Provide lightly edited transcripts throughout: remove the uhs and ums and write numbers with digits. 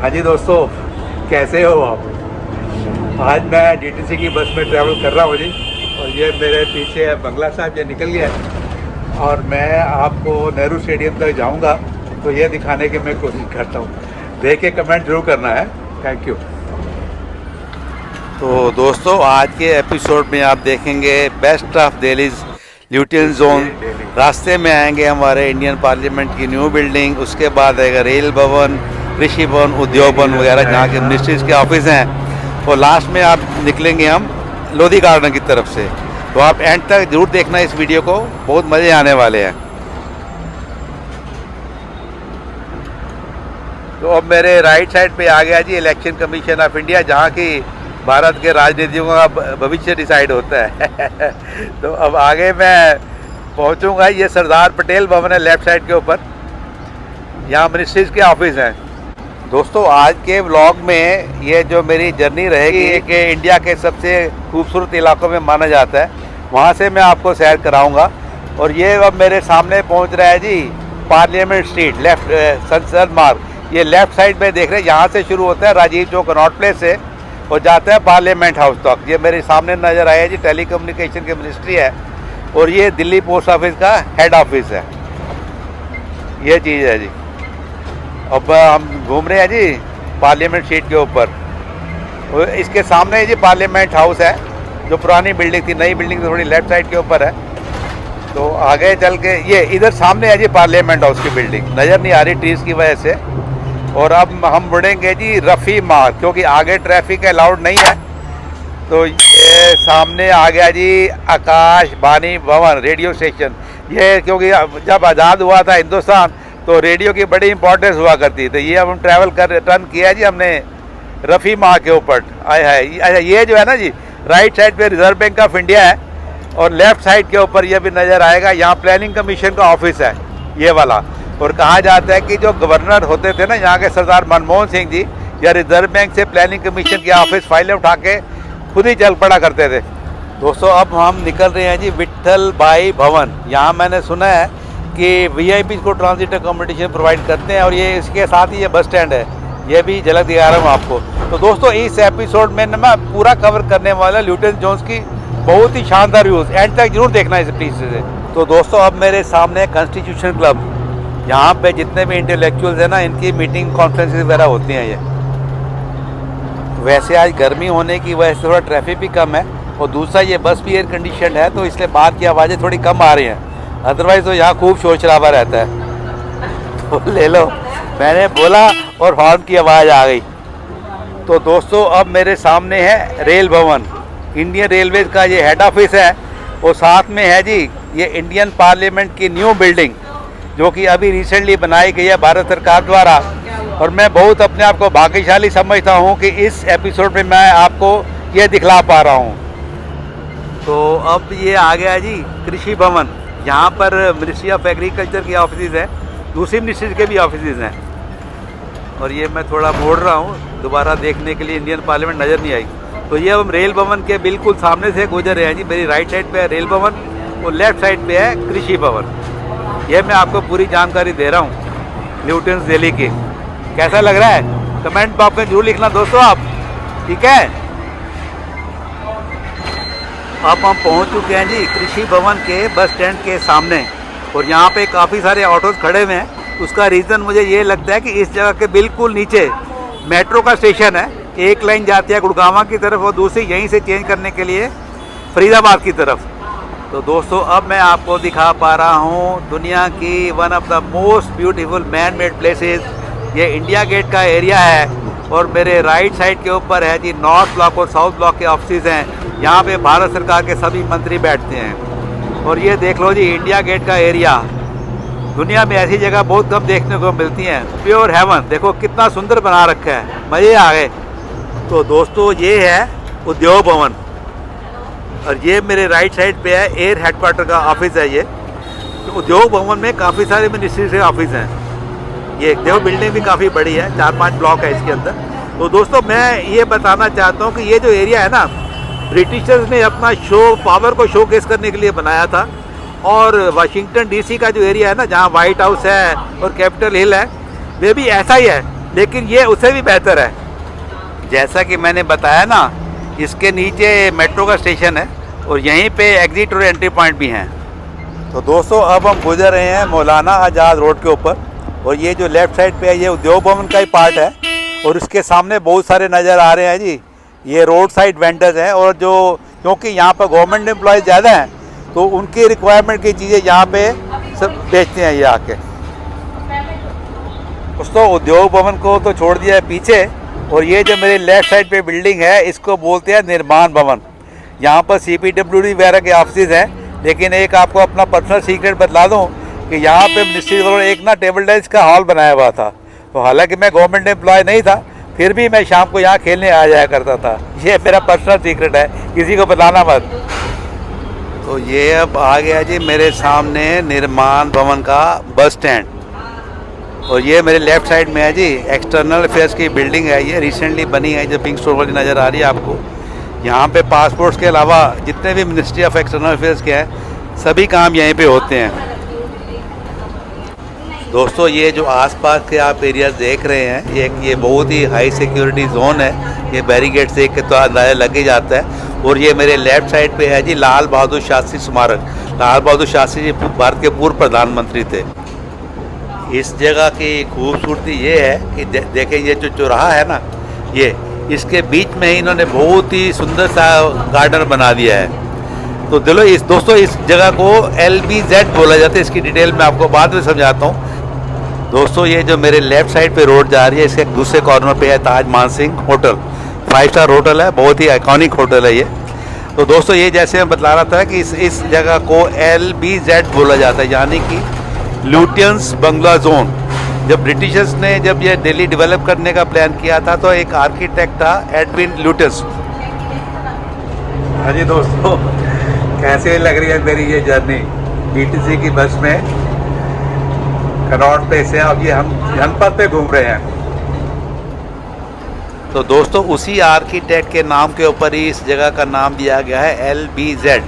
हाँ जी दोस्तों, कैसे हो आप। आज मैं डीटीसी की बस में ट्रैवल कर रहा हूँ जी, और ये मेरे पीछे बंगला साहब ये निकल गया है और मैं आपको नेहरू स्टेडियम तक जाऊँगा, तो ये दिखाने की मैं कोशिश करता हूँ। देख के कमेंट जरूर करना है। Thank you. तो दोस्तों, आज के एपिसोड में आप देखेंगे best of Delhi's Lutyens zone. रास्ते में आएंगे हमारे इंडियन पार्लियामेंट की न्यू बिल्डिंग, उसके बाद आएगा रेल भवन, कृषि भवन, उद्योग भवन वगैरह जहाँ के मिनिस्ट्रीज के ऑफिस हैं, और लास्ट में आप निकलेंगे हम लोधी गार्डन की तरफ से। तो आप एंड तक जरूर देखना इस वीडियो को, बहुत मज़े आने वाले हैं। तो अब मेरे राइट साइड पे आ गया जी इलेक्शन कमीशन ऑफ इंडिया, जहाँ की भारत के राजनीतियों का भविष्य डिसाइड होता है। तो अब आगे मैं पहुंचूंगा। ये सरदार पटेल भवन है लेफ्ट साइड के ऊपर, यहाँ मिनिस्ट्रीज के ऑफिस हैं। दोस्तों, आज के व्लॉग में ये जो मेरी जर्नी रहेगी कि इंडिया के सबसे खूबसूरत इलाकों में माना जाता है, वहाँ से मैं आपको सैर कराऊंगा। और ये अब मेरे सामने पहुँच रहा है जी पार्लियामेंट स्ट्रीट, लेफ्ट संसद मार्ग। ये लेफ्ट साइड में देख रहे हैं, यहाँ से शुरू होता है राजीव चौक कनॉट प्लेस से और जाता है पार्लियामेंट हाउस तक। ये मेरे सामने नज़र आया जी टेली कम्युनिकेशन की मिनिस्ट्री है, और ये दिल्ली पोस्ट ऑफिस का हेड ऑफिस है। ये चीज़ है जी। अब हम घूम रहे हैं जी पार्लियामेंट स्ट्रीट के ऊपर, और इसके सामने जी पार्लियामेंट हाउस है, जो पुरानी बिल्डिंग थी। नई बिल्डिंग थोड़ी लेफ्ट साइड के ऊपर है। तो आगे चल के ये इधर सामने है जी पार्लियामेंट हाउस की बिल्डिंग, नज़र नहीं आ रही ट्रीज़ की वजह से। और अब हम मुड़ेंगे जी रफ़ी मार्ग, क्योंकि आगे ट्रैफिक अलाउड नहीं है। तो ये सामने आ गया जी आकाशवाणी भवन, रेडियो स्टेशन। ये क्योंकि जब आज़ाद हुआ था हिंदुस्तान, तो रेडियो की बड़ी इंपॉर्टेंस हुआ करती। तो ये अब हम ट्रैवल कर टर्न किया जी हमने रफ़ी मार्ग के ऊपर। आया है। अच्छा, ये जो है ना जी राइट साइड पे रिजर्व बैंक ऑफ इंडिया है, और लेफ्ट साइड के ऊपर ये भी नज़र आएगा, यहाँ प्लानिंग कमीशन का ऑफिस है ये वाला। और कहा जाता है कि जो गवर्नर होते थे ना यहाँ के, सरदार मनमोहन सिंह जी, या रिजर्व बैंक से प्लानिंग कमीशन के ऑफिस फाइलें उठा के खुद ही चल पड़ा करते थे। दोस्तों, अब हम निकल रहे हैं जी विट्ठल भाई भवन। यहाँ मैंने सुना है कि वीआईपी को ट्रांजिट अकोमोडेशन प्रोवाइड करते हैं, और ये इसके साथ ही ये बस स्टैंड है। ये भी झलक दिखा रहा हूँ आपको। तो दोस्तों, इस एपिसोड में मैं पूरा कवर करने वाला ल्यूटियन जोन्स की बहुत ही शानदार व्यूज़। एंड तक जरूर देखना इस प्लीज से। तो दोस्तों, अब मेरे सामने कॉन्स्टिट्यूशन क्लब, यहाँ पे जितने भी इंटेलेक्चुअल्स हैं ना, इनकी मीटिंग कॉन्फ्रेंसेस वगैरह होती हैं। ये वैसे आज गर्मी होने की वजह से थोड़ा ट्रैफिक भी कम है, और दूसरा ये बस भी एयर कंडीशन है, तो इसलिए बाहर की आवाज़ें थोड़ी कम आ रही हैं। अदरवाइज़ तो यहाँ खूब शोर शराबा रहता है। तो ले लो, मैंने बोला और हॉर्न की आवाज़ आ गई। तो दोस्तों, अब मेरे सामने है रेल भवन, इंडियन रेलवेज का ये हेड ऑफिस है। और साथ में है जी ये इंडियन पार्लियामेंट की न्यू बिल्डिंग, जो कि अभी रिसेंटली बनाई गई है भारत सरकार द्वारा। और मैं बहुत अपने आप को भाग्यशाली समझता हूँ कि इस एपिसोड में मैं आपको ये दिखला पा रहा हूँ। तो अब ये आ गया जी कृषि भवन, यहाँ पर मिनिस्ट्री ऑफ एग्रीकल्चर के ऑफिस हैं, दूसरी मिनिस्ट्री के भी ऑफिस हैं। और ये मैं थोड़ा मोड़ रहा हूँ दोबारा देखने के लिए, इंडियन पार्लियामेंट नज़र नहीं आई। तो ये हम रेल भवन के बिल्कुल सामने से गुजर रहे हैं जी। मेरी राइट साइड पे है रेल भवन, और लेफ्ट साइड पे है कृषि भवन। ये मैं आपको पूरी जानकारी दे रहा हूँ ल्यूटियंस दिल्ली की। कैसा लग रहा है कमेंट बॉक्स में जरूर लिखना दोस्तों आप, ठीक है। अब हम पहुँच चुके हैं जी कृषि भवन के बस स्टैंड के सामने, और यहाँ पे काफ़ी सारे ऑटोज़ खड़े हुए हैं। उसका रीज़न मुझे ये लगता है कि इस जगह के बिल्कुल नीचे मेट्रो का स्टेशन है। एक लाइन जाती है गुड़गांव की तरफ, और दूसरी यहीं से चेंज करने के लिए फरीदाबाद की तरफ। तो दोस्तों, अब मैं आपको दिखा पा रहा हूँ दुनिया की one of the most beautiful man made places. ये इंडिया गेट का एरिया है, और मेरे राइट साइड के ऊपर है जी नॉर्थ ब्लॉक और साउथ ब्लॉक के ऑफिस हैं। यहाँ पे भारत सरकार के सभी मंत्री बैठते हैं। और ये देख लो जी इंडिया गेट का एरिया। दुनिया में ऐसी जगह बहुत कम देखने को मिलती हैं। प्योर हेवन, देखो कितना सुंदर बना रखा है, मज़े आ गए। तो दोस्तों, ये है उद्योग भवन, और ये मेरे राइट साइड पे है एयर हेडक्वार्टर का ऑफिस है ये। तो उद्योग भवन में काफ़ी सारे मिनिस्ट्री के ऑफिस हैं। ये देखो बिल्डिंग भी काफ़ी बड़ी है, 4-5 ब्लॉक है इसके अंदर। तो दोस्तों, मैं ये बताना चाहता हूँ कि ये जो एरिया है ना, ब्रिटिशर्स ने अपना पावर को शोकेस करने के लिए बनाया था। और वाशिंगटन डीसी का जो एरिया है ना, जहाँ वाइट हाउस है और कैपिटल हिल है, वे भी ऐसा ही है। लेकिन ये उससे भी बेहतर है। जैसा कि मैंने बताया ना, इसके नीचे मेट्रो का स्टेशन है और यहीं पे एग्जिट और एंट्री पॉइंट भी हैं। तो दोस्तों अब हम गुजर रहे हैं मौलाना आज़ाद रोड के ऊपर, और ये जो लेफ़्ट साइड पे है ये उद्योग भवन का ही पार्ट है, और इसके सामने बहुत सारे नज़र आ रहे हैं जी, ये रोड साइड वेंडर्स हैं। और जो क्योंकि यहाँ पर गवर्नमेंट एम्प्लॉयज़ ज़्यादा हैं तो उनकी रिक्वायरमेंट की चीज़ें यहाँ पे सब बेचते हैं ये आके। दोस्तों उद्योग भवन को तो छोड़ दिया है पीछे, और ये जो मेरे लेफ़्ट साइड पे बिल्डिंग है इसको बोलते हैं निर्माण भवन। यहाँ पर CPWD वगैरह के ऑफिस हैं, लेकिन एक आपको अपना पर्सनल सीक्रेट बतला दूँ कि यहाँ पे मिनिस्ट्री वालों ने एक ना टेबल टेनिस का हॉल बनाया हुआ था। तो हालांकि मैं गवर्नमेंट एम्प्लॉय नहीं था, फिर भी मैं शाम को यहाँ खेलने आ जाया करता था। ये मेरा पर्सनल सीक्रेट है, किसी को बताना मत। तो ये अब आ गया जी मेरे सामने निर्माण भवन का बस स्टैंड, और ये मेरे लेफ़्ट साइड में है जी एक्सटर्नल अफेयर्स की बिल्डिंग है। ये रिसेंटली बनी है, जो पिंक स्टोर वाली नज़र आ रही है आपको। यहाँ पे पासपोर्ट्स के अलावा जितने भी मिनिस्ट्री ऑफ एक्सटर्नल अफेयर्स के हैं सभी काम यहीं पे होते हैं। दोस्तों ये जो आसपास के आप एरिया देख रहे हैं, ये बहुत ही हाई सिक्योरिटी जोन है। ये बैरिकेड देख के तो अंदाज़ा लग ही जाता है। और ये मेरे लेफ़्ट साइड पे है जी लाल बहादुर शास्त्री स्मारक। लाल बहादुर शास्त्री जी भारत के पूर्व प्रधानमंत्री थे। इस जगह की खूबसूरती ये है कि देखें, ये जो चौराहा है ना, ये इसके बीच में ही इन्होंने बहुत ही सुंदर सा गार्डन बना दिया है। तो दोस्तों इस जगह को LBZ बोला जाता है। इसकी डिटेल मैं आपको बाद में समझाता हूँ। दोस्तों ये जो मेरे लेफ़्ट साइड पे रोड जा रही है, इसके दूसरे कॉर्नर पे है ताज मानसिंह होटल। 5 स्टार होटल है, बहुत ही आइकॉनिक होटल है ये। तो दोस्तों ये जैसे मैं बतला रहा था कि इस जगह को LBZ बोला जाता है, यानी कि लुटियंस बंगला जोन। जब ब्रिटिशर्स ने जब ये दिल्ली डेवलप करने का प्लान किया था तो एक आर्किटेक्ट था एडविन लुटियंस। हाँ जी दोस्तों, कैसे लग रही है मेरी ये जर्नी DTC की बस में कनॉट पे से। अब ये हम जनपद पे घूम रहे हैं। तो दोस्तों उसी आर्किटेक्ट के नाम के ऊपर ही इस जगह का नाम दिया गया है LBZ,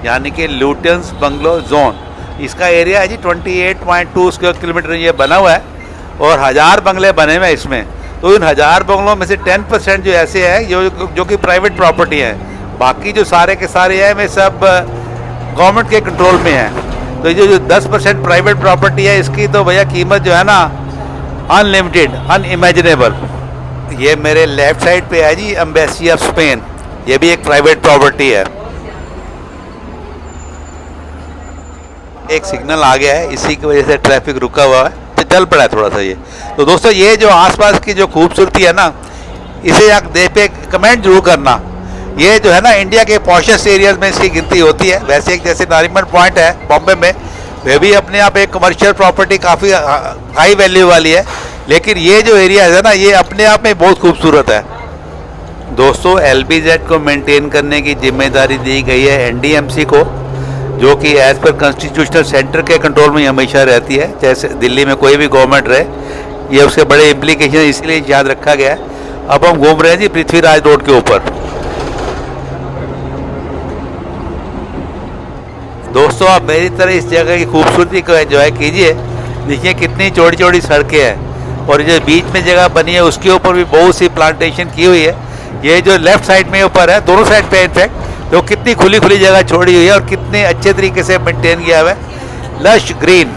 यानी कि लुटियंस बंगलो जोन। इसका एरिया है जी 28.2 स्क्वायर किलोमीटर ये बना हुआ है, और 1000 बंगले बने हुए हैं इसमें। तो इन 1000 बंगलों में से 10% जो ऐसे हैं जो कि प्राइवेट प्रॉपर्टी हैं, बाकी जो सारे के सारे हैं वे सब गवर्नमेंट के कंट्रोल में हैं। तो ये जो 10% प्राइवेट प्रॉपर्टी है इसकी तो भैया कीमत जो है ना अनलिमिटेड, अनइमेजिनेबल। ये मेरे लेफ़्ट साइड पे है जी एम्बेसी ऑफ स्पेन, ये भी एक प्राइवेट प्रॉपर्टी है। एक सिग्नल आ गया है, इसी की वजह से ट्रैफिक रुका हुआ है, तो चल पड़ा है थोड़ा सा ये। तो दोस्तों ये जो आसपास की जो खूबसूरती है ना, इसे आप देख पे कमेंट जरूर करना। ये जो है ना इंडिया के पॉशेस्ट एरियाज में इसकी गिनती होती है। वैसे एक जैसे नारीमन पॉइंट है बॉम्बे में, वह भी अपने आप एक कमर्शियल प्रॉपर्टी काफ़ी हाई वैल्यू वाली है, लेकिन ये जो एरिया है ना ये अपने आप में बहुत खूबसूरत है। दोस्तों LBZ को मेंटेन करने की जिम्मेदारी दी गई है NDMC को, जो कि एज पर कॉन्स्टिट्यूशनल सेंटर के कंट्रोल में हमेशा रहती है। जैसे दिल्ली में कोई भी गवर्नमेंट रहे, ये उसके बड़े इम्प्लीकेशन इसलिए याद रखा गया है। अब हम घूम रहे हैं जी पृथ्वीराज रोड के ऊपर। दोस्तों आप मेरी तरह इस जगह की खूबसूरती को एंजॉय कीजिए। देखिए कितनी चौड़ी चौड़ी सड़कें हैं, और जो बीच में जगह बनी है उसके ऊपर भी बहुत सी प्लांटेशन की हुई है। ये जो लेफ़्ट साइड में ऊपर है, दोनों साइड पे इनफैक्ट, तो कितनी खुली खुली जगह छोड़ी हुई है और कितने अच्छे तरीके से मेंटेन किया हुआ है, लश ग्रीन।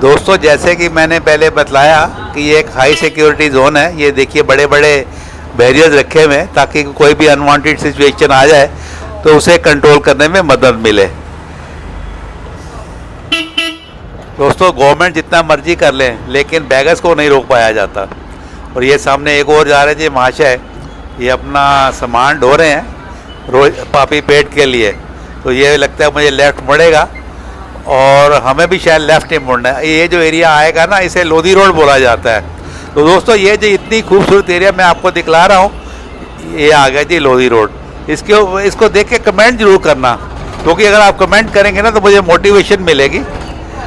दोस्तों जैसे कि मैंने पहले बतलाया कि ये एक हाई सिक्योरिटी जोन है। ये देखिए बड़े बड़े बैरियर्स रखे हुए हैं ताकि कोई भी अनवांटेड सिचुएशन आ जाए तो उसे कंट्रोल करने में मदद मिले। दोस्तों गवर्नमेंट जितना मर्जी कर ले, लेकिन बैगर्स को नहीं रोक पाया जाता। और ये सामने एक और जा रहे थे महाशय, ये अपना सामान ढो रहे हैं रोज पापी पेट के लिए। तो ये लगता है मुझे लेफ़्ट मुड़ेगा, और हमें भी शायद लेफ़्ट ही मुड़ना है। ये जो एरिया आएगा ना इसे लोधी रोड बोला जाता है। तो दोस्तों ये जो इतनी खूबसूरत एरिया मैं आपको दिखला रहा हूँ, ये आ गया जी लोधी रोड। इसको देख के कमेंट जरूर करना, क्योंकि अगर आप कमेंट करेंगे ना तो मुझे मोटिवेशन मिलेगी।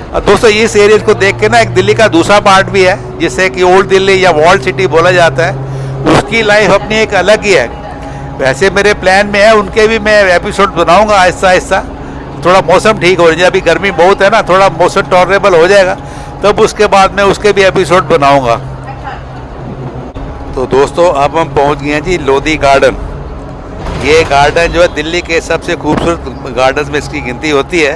और दोस्तों इस एरिया को देख के ना एक दिल्ली का दूसरा पार्ट भी है जिसे कि ओल्ड दिल्ली या वॉल्ड सिटी बोला जाता है, उसकी लाइफ अपनी एक अलग ही है। वैसे मेरे प्लान में है उनके भी मैं एपिसोड बनाऊंगा आहिस्ता आहिस्ता। थोड़ा मौसम ठीक हो जाए, अभी गर्मी बहुत है ना, थोड़ा मौसम टॉलरेबल हो जाएगा तब उसके बाद मैं उसके भी एपिसोड बनाऊंगा। तो दोस्तों अब हम पहुंच गए हैं जी लोधी गार्डन। ये गार्डन जो है दिल्ली के सबसे खूबसूरत गार्डन्स में इसकी गिनती होती है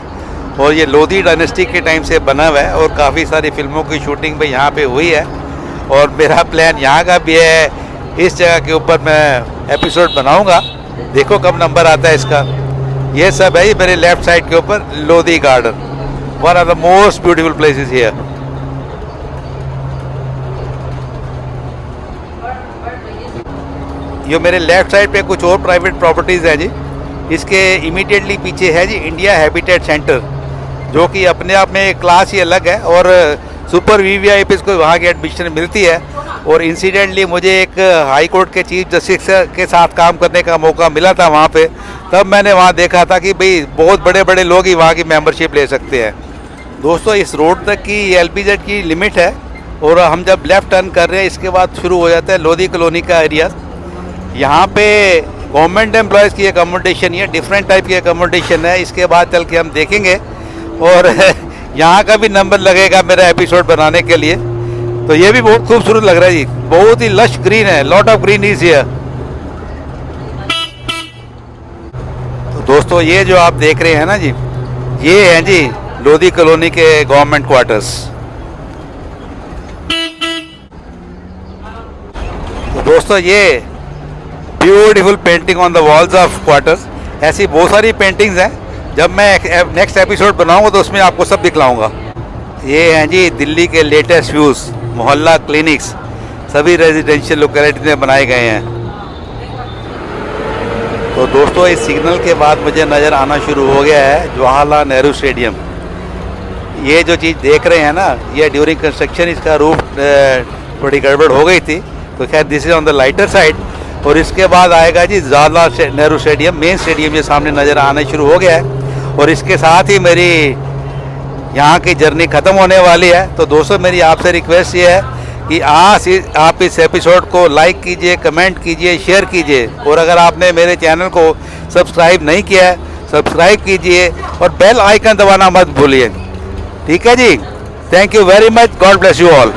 और ये लोधी डायनेस्टी के टाइम से बना हुआ है और काफ़ी सारी फिल्मों की शूटिंग भी यहाँ पे हुई है। और मेरा प्लान यहाँ का भी है, इस जगह के ऊपर मैं एपिसोड बनाऊँगा। देखो कब नंबर आता है इसका। ये सब है मेरे लेफ्ट साइड के ऊपर Lodhi garden, one of the most beautiful places here. ये मेरे लेफ्ट साइड पे कुछ और प्राइवेट प्रॉपर्टीज़ हैं जी। इसके इमीडिएटली पीछे है जी इंडिया हैबिटेट सेंटर, जो कि अपने आप में एक क्लास ही अलग है और सुपर वीवीआईपीज़ को वहाँ की एडमिशन मिलती है। और इंसिडेंटली मुझे एक हाई कोर्ट के चीफ जस्टिस के साथ काम करने का मौका मिला था वहाँ पे, तब मैंने वहाँ देखा था कि भाई बहुत बड़े बड़े लोग ही वहाँ की मेंबरशिप ले सकते हैं। दोस्तों इस रोड तक की एलपीजेड की लिमिट है और हम जब लेफ़्ट टर्न कर रहे हैं इसके बाद शुरू हो जाता है लोधी कॉलोनी का एरिया। यहाँ पे गवर्नमेंट एम्प्लॉयज़ की अकोमोडेशन है, डिफरेंट टाइप की अकोमोडेशन है। इसके बाद चल के हम देखेंगे और यहाँ का भी नंबर लगेगा मेरा एपिसोड बनाने के लिए। तो ये भी बहुत खूबसूरत लग रहा है जी, बहुत ही लश ग्रीन है, lot of green is here. तो दोस्तों ये जो आप देख रहे हैं ना जी, ये हैं जी लोधी कॉलोनी के गवर्नमेंट क्वार्टर्स। तो दोस्तों ये beautiful painting on the walls of quarters, ऐसी बहुत सारी पेंटिंग्स हैं। जब मैं नेक्स्ट एपिसोड बनाऊंगा तो उसमें आपको सब दिखलाऊंगा। ये हैं जी दिल्ली के लेटेस्ट व्यूज़, मोहल्ला क्लिनिक्स सभी रेजिडेंशियल लोकेलिटी में बनाए गए हैं। तो दोस्तों इस सिग्नल के बाद मुझे नज़र आना शुरू हो गया है जवाहरलाल नेहरू स्टेडियम। ये जो चीज़ देख रहे हैं ना, ये ड्यूरिंग कंस्ट्रक्शन इसका रूफ थोड़ी गड़बड़ हो गई थी, तो खैर this is on the lighter side. और इसके बाद आएगा जी Jawaharlal Nehru stadium, main stadium जो सामने नज़र आना शुरू हो गया है। और इसके साथ ही मेरी यहाँ की जर्नी ख़त्म होने वाली है। तो दोस्तों मेरी आपसे रिक्वेस्ट ये है कि आप इस एपिसोड को लाइक कीजिए, कमेंट कीजिए, शेयर कीजिए। और अगर आपने मेरे चैनल को सब्सक्राइब नहीं किया है, सब्सक्राइब कीजिए और बेल आइकन दबाना मत भूलिए। ठीक है जी, thank you very much, God bless you all.